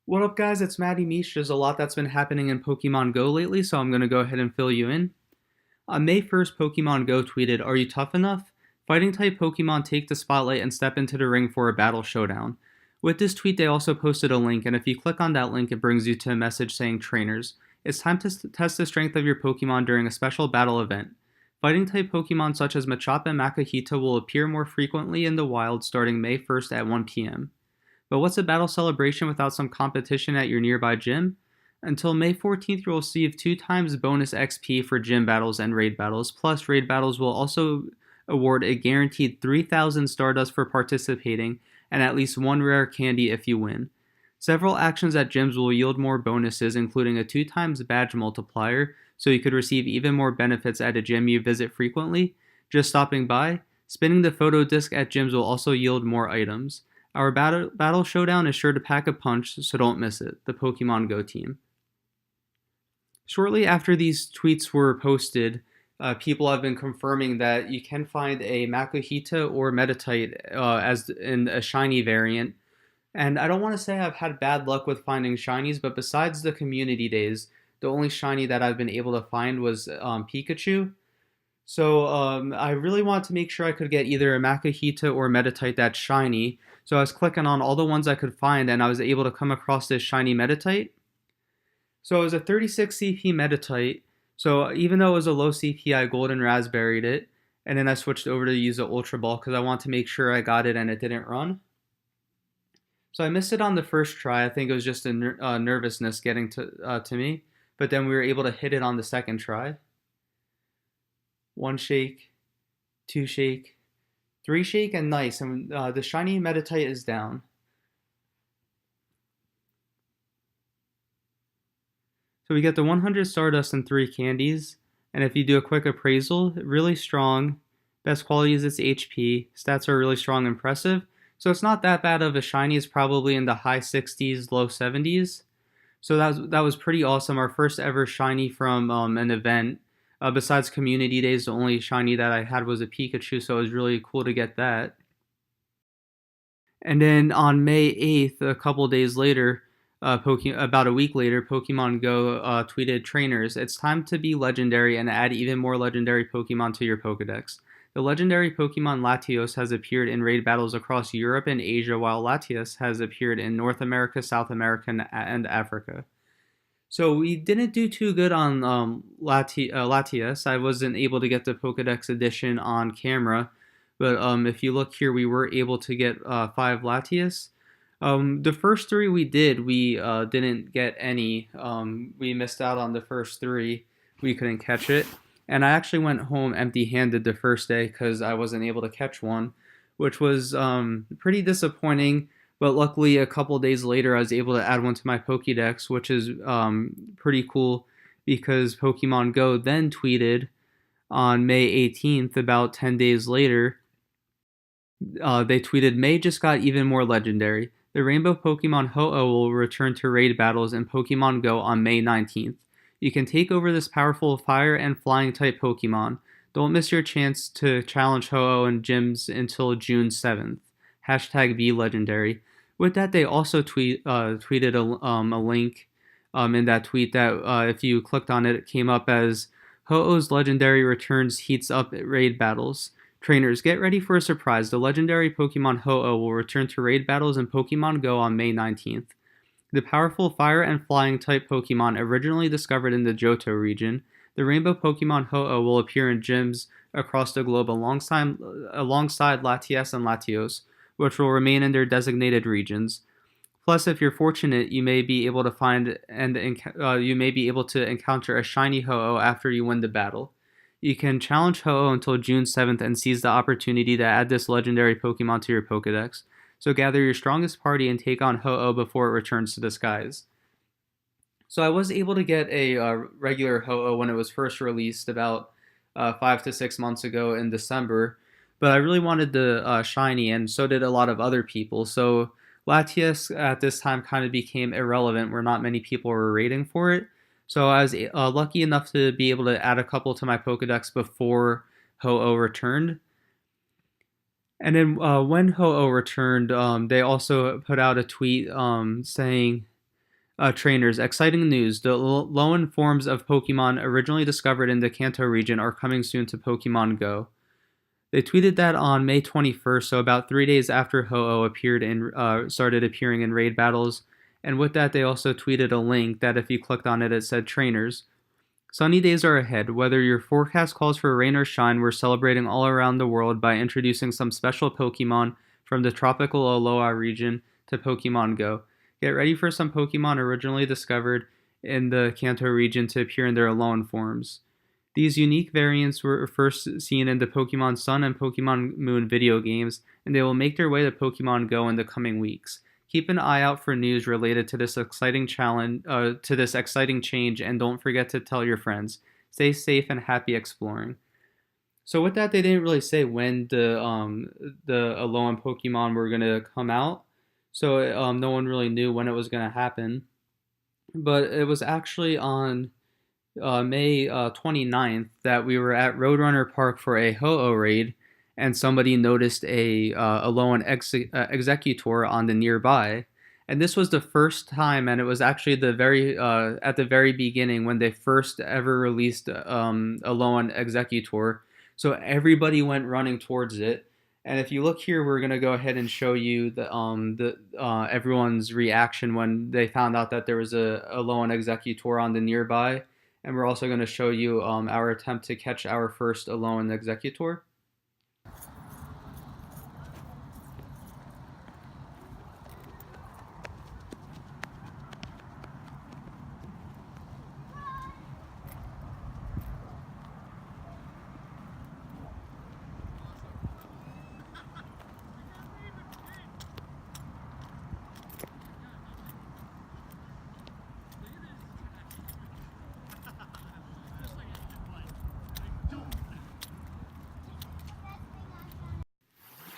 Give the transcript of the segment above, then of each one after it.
What up, guys? It's Matty Mish. There's a lot that's been happening in Pokemon Go lately, so I'm going to go ahead and fill you in. On May 1st, Pokemon Go tweeted, "Are you tough enough? Fighting type Pokemon take the spotlight and step into the ring for a battle showdown." With this tweet, they also posted a link, and if you click on that link, it brings you to a message saying, "Trainers, it's time to test the strength of your Pokemon during a special battle event. Fighting type Pokemon such as Machop and Makuhita will appear more frequently in the wild starting May 1st at 1 p.m. But what's a battle celebration without some competition at your nearby gym? Until May 14th, you'll receive 2 times bonus XP for gym battles and raid battles. Plus, raid battles will also award a guaranteed 3,000 Stardust for participating and at least 1 rare candy if you win. Several actions at gyms will yield more bonuses, including a 2 times badge multiplier, so you could receive even more benefits at a gym you visit frequently. Just stopping by, spinning the photo disc at gyms will also yield more items. Our battle showdown is sure to pack a punch, so don't miss it. The Pokemon Go team. Shortly after these tweets were posted, people have been confirming that you can find a Makuhita or Meditite as in a shiny variant. And I don't want to say I've had bad luck with finding shinies, but besides the community days, the only shiny that I've been able to find was Pikachu. So I really wanted to make sure I could get either a Makuhita or Meditite that's shiny. So I was clicking on all the ones I could find, and I was able to come across this shiny Meditite. So it was a 36 CP Meditite. So even though it was a low CP, I golden raspberried it, and then I switched over to use the Ultra Ball because I wanted to make sure I got it and it didn't run. So I missed it on the first try. I think it was just a nervousness getting to me, but then we were able to hit it on the second try. 1 shake, 2 shake, 3 shake, and nice. And the shiny Meditite is down. So we get the 100 Stardust and 3 candies. And if you do a quick appraisal, really strong. Best quality is its HP. Stats are really strong and impressive. So it's not that bad of a shiny. It's probably in the high 60s, low 70s. So that was pretty awesome. Our first ever shiny from an event. Besides community days, the only shiny that I had was a Pikachu, so it was really cool to get that. And then on May 8th, a couple days later, about a week later, Pokemon Go tweeted, "Trainers, it's time to be legendary and add even more legendary Pokemon to your Pokedex. The legendary Pokemon Latios has appeared in raid battles across Europe and Asia, while Latias has appeared in North America, South America, and Africa." So we didn't do too good on Latias. I wasn't able to get the Pokedex edition on camera, but if you look here, we were able to get 5 Latias. The first 3 we did, we didn't get any. We missed out on the first 3. We couldn't catch it. And I actually went home empty-handed the first day because I wasn't able to catch one, which was pretty disappointing. But luckily, a couple days later, I was able to add one to my Pokédex, which is pretty cool because Pokemon Go then tweeted on May 18th, about 10 days later, they tweeted, "May just got even more legendary. The rainbow Pokemon Ho-Oh will return to raid battles in Pokemon Go on May 19th. You can take over this powerful fire and flying type Pokemon. Don't miss your chance to challenge Ho-Oh in gyms until June 7th. Hashtag be legendary." With that, they also tweeted a link in that tweet that if you clicked on it, it came up as Ho-Oh's legendary returns heats up raid battles. Trainers, get ready for a surprise. The legendary Pokemon Ho-Oh will return to raid battles in Pokemon Go on May 19th. The powerful fire and flying type Pokemon originally discovered in the Johto region, the rainbow Pokemon Ho-Oh will appear in gyms across the globe alongside Latias and Latios, which will remain in their designated regions. Plus, if you're fortunate, you may be able to encounter a shiny Ho-Oh after you win the battle. You can challenge Ho-Oh until June 7th and seize the opportunity to add this legendary Pokemon to your Pokedex. So gather your strongest party and take on Ho-Oh before it returns to the skies. So I was able to get a regular Ho-Oh when it was first released about 5 to 6 months ago in December. But I really wanted the shiny, and so did a lot of other people. So Latias at this time kind of became irrelevant, where not many people were raiding for it. So I was lucky enough to be able to add a couple to my Pokedex before Ho-Oh returned. And then when Ho-Oh returned, they also put out a tweet saying Trainers, exciting news. The Alolan forms of Pokemon originally discovered in the Kanto region are coming soon to Pokemon Go. They tweeted that on May 21st, so about 3 days after Ho-Oh started appearing in raid battles. And with that, they also tweeted a link that if you clicked on it, it said trainers. Sunny days are ahead. Whether your forecast calls for rain or shine, we're celebrating all around the world by introducing some special Pokemon from the tropical Aloha region to Pokemon Go. Get ready for some Pokemon originally discovered in the Kanto region to appear in their Alolan forms. These unique variants were first seen in the Pokemon Sun and Pokemon Moon video games, and they will make their way to Pokemon Go in the coming weeks. Keep an eye out for news related to this exciting change, and don't forget to tell your friends. Stay safe and happy exploring. So with that, they didn't really say when the Alolan Pokemon were gonna come out, so no one really knew when it was gonna happen. But it was actually on May 29th that we were at Roadrunner Park for a Ho-Oh raid, and somebody noticed a Alolan Exeggutor on the nearby. And this was the first time, and it was actually at the very beginning when they first ever released Alolan Exeggutor. So everybody went running towards it. And if you look here, we're gonna go ahead and show you the everyone's reaction when they found out that there was a Alolan Exeggutor on the nearby. And we're also going to show you our attempt to catch our first Alolan Exeggutor.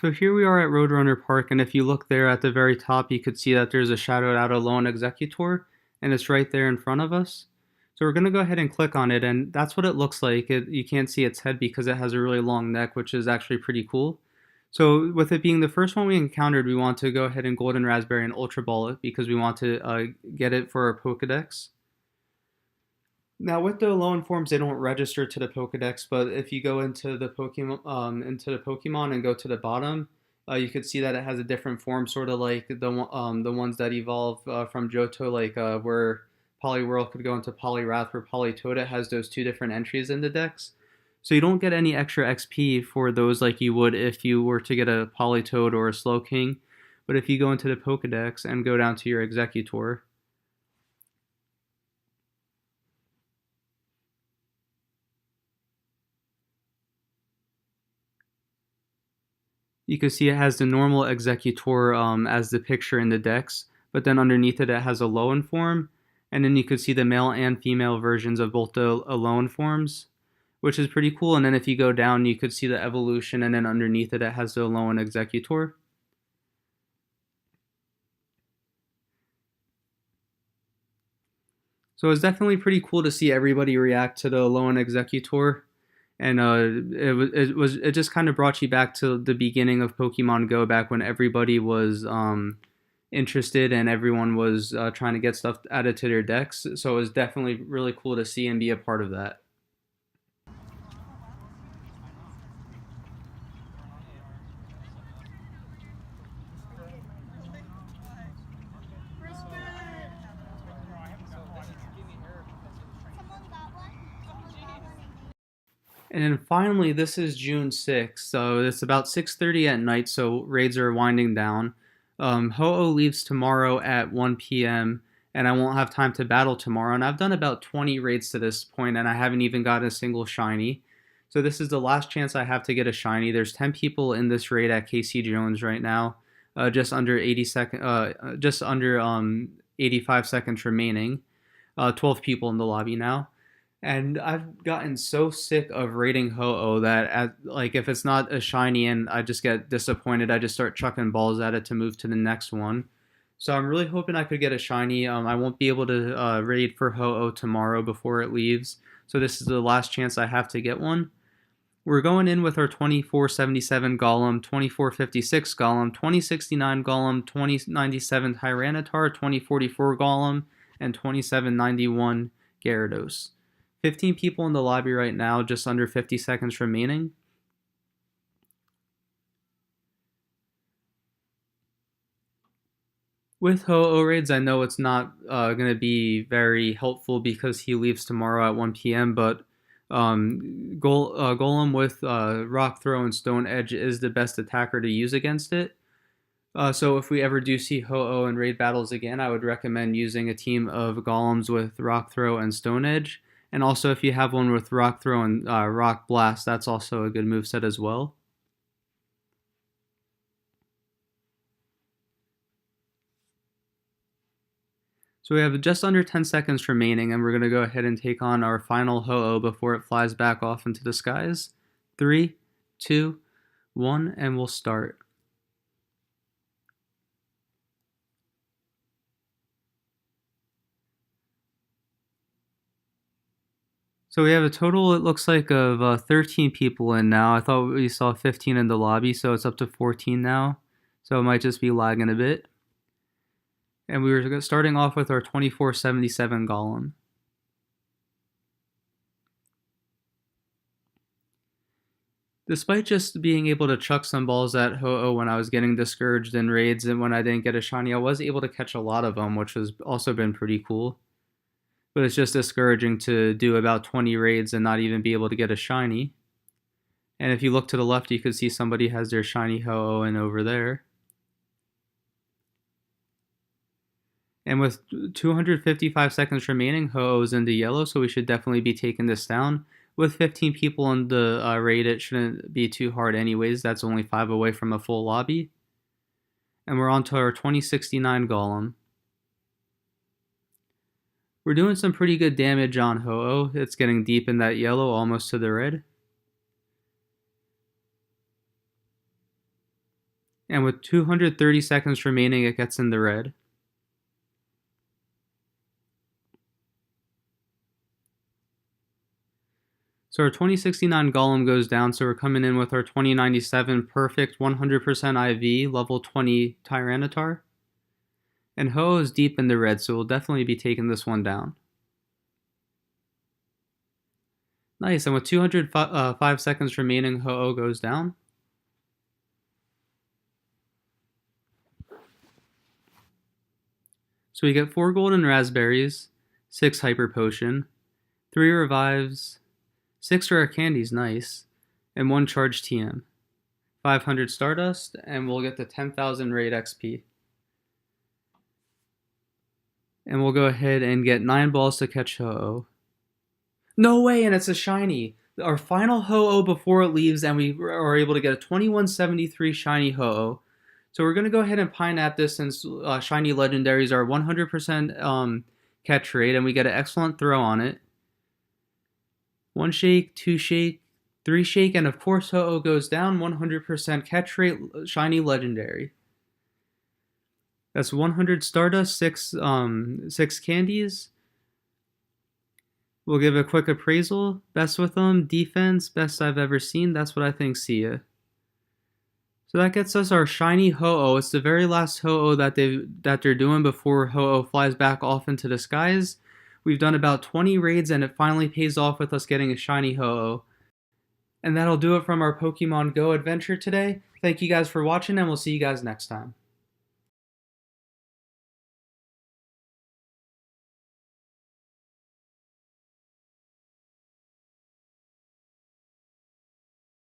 So here we are at Roadrunner Park, and if you look there at the very top, you could see that there's a shadowed out Alolan Exeggutor, and it's right there in front of us. So we're going to go ahead and click on it, and that's what it looks like. You can't see its head because it has a really long neck, which is actually pretty cool. So with it being the first one we encountered, we want to go ahead and Golden Raspberry and Ultra Ball it because we want to get it for our Pokedex. Now with the Alolan forms, they don't register to the Pokedex, but if you go into the Pokemon and go to the bottom, you could see that it has a different form, sort of like the ones that evolve from Johto, like where Poliwhirl could go into Poliwrath, where Politoed has those two different entries in the dex. So you don't get any extra XP for those like you would if you were to get a Politoed or a Slowking. But if you go into the Pokedex and go down to your Exeggutor, you can see it has the normal Exeggutor as the picture in the dex, but then underneath it has a Alolan form, and then you could see the male and female versions of both the Alolan forms, which is pretty cool. And then if you go down, you could see the evolution, and then underneath it has the Alolan Exeggutor. So it's definitely pretty cool to see everybody react to the Alolan Exeggutor. And it just kind of brought you back to the beginning of Pokemon Go, back when everybody was interested and everyone was trying to get stuff added to their decks. So it was definitely really cool to see and be a part of that. And then finally, this is June 6th, so it's about 6:30 at night, so raids are winding down. Ho-Oh leaves tomorrow at 1 p.m., and I won't have time to battle tomorrow. And I've done about 20 raids to this point, and I haven't even gotten a single shiny. So this is the last chance I have to get a shiny. There's 10 people in this raid at KC Jones right now, just under 85 seconds remaining. 12 people in the lobby now. And I've gotten so sick of raiding Ho-Oh that like if it's not a shiny and I just get disappointed, I just start chucking balls at it to move to the next one. So I'm really hoping I could get a shiny. I won't be able to raid for Ho-Oh tomorrow before it leaves. So this is the last chance I have to get one. We're going in with our 2477 Golem, 2456 Golem, 2069 Golem, 2097 Tyranitar, 2044 Golem, and 2791 Gyarados. 15 people in the lobby right now, just under 50 seconds remaining. With Ho-Oh raids, I know it's not going to be very helpful because he leaves tomorrow at 1 p.m., but Golem with Rock Throw and Stone Edge is the best attacker to use against it. So if we ever do see Ho-Oh in raid battles again, I would recommend using a team of Golems with Rock Throw and Stone Edge. And also if you have one with Rock Throw and Rock Blast, that's also a good moveset as well. So we have just under 10 seconds remaining, and we're going to go ahead and take on our final Ho-Oh before it flies back off into the skies. 3, 2, 1, and we'll start. So we have a total, it looks like, of 13 people in now. I thought we saw 15 in the lobby, so it's up to 14 now. So it might just be lagging a bit. And we were starting off with our 2477 Golem. Despite just being able to chuck some balls at Ho-Oh when I was getting discouraged in raids and when I didn't get a shiny, I was able to catch a lot of them, which has also been pretty cool. But it's just discouraging to do about 20 raids and not even be able to get a shiny. And if you look to the left, you can see somebody has their shiny Ho-Oh in over there. And with 255 seconds remaining, Ho-Oh's into yellow, so we should definitely be taking this down. With 15 people in the raid, it shouldn't be too hard anyways. That's only 5 away from a full lobby. And we're on to our 2069 Golem. We're doing some pretty good damage on Ho-Oh. It's getting deep in that yellow, almost to the red. And with 230 seconds remaining, it gets in the red. So our 2069 Golem goes down, so we're coming in with our 2097 perfect 100% IV, level 20 Tyranitar. And Ho is deep in the red, so we'll definitely be taking this one down. Nice, and with 205 seconds remaining, Ho goes down. So we get 4 golden raspberries, 6 hyper potion, 3 revives, 6 rare candies, nice, and 1 charged TM. 500 Stardust, and we'll get the 10,000 raid XP. And we'll go ahead and get 9 balls to catch Ho-Oh. No way, and it's a shiny! Our final Ho-Oh before it leaves, and we are able to get a 2173 shiny Ho-Oh. So we're going to go ahead and Pine-App this since shiny legendaries are 100% catch rate, and we get an excellent throw on it. 1 shake, 2 shake, 3 shake, and of course Ho-Oh goes down. 100% catch rate, shiny legendary. That's 100 Stardust, 6 candies. We'll give a quick appraisal. Best with them, defense, best I've ever seen. That's what I think. See ya. So that gets us our shiny Ho-Oh. It's the very last Ho-Oh that they're doing before Ho-Oh flies back off into the skies. We've done about 20 raids, and it finally pays off with us getting a shiny Ho-Oh. And that'll do it from our Pokemon Go adventure today. Thank you guys for watching, and we'll see you guys next time.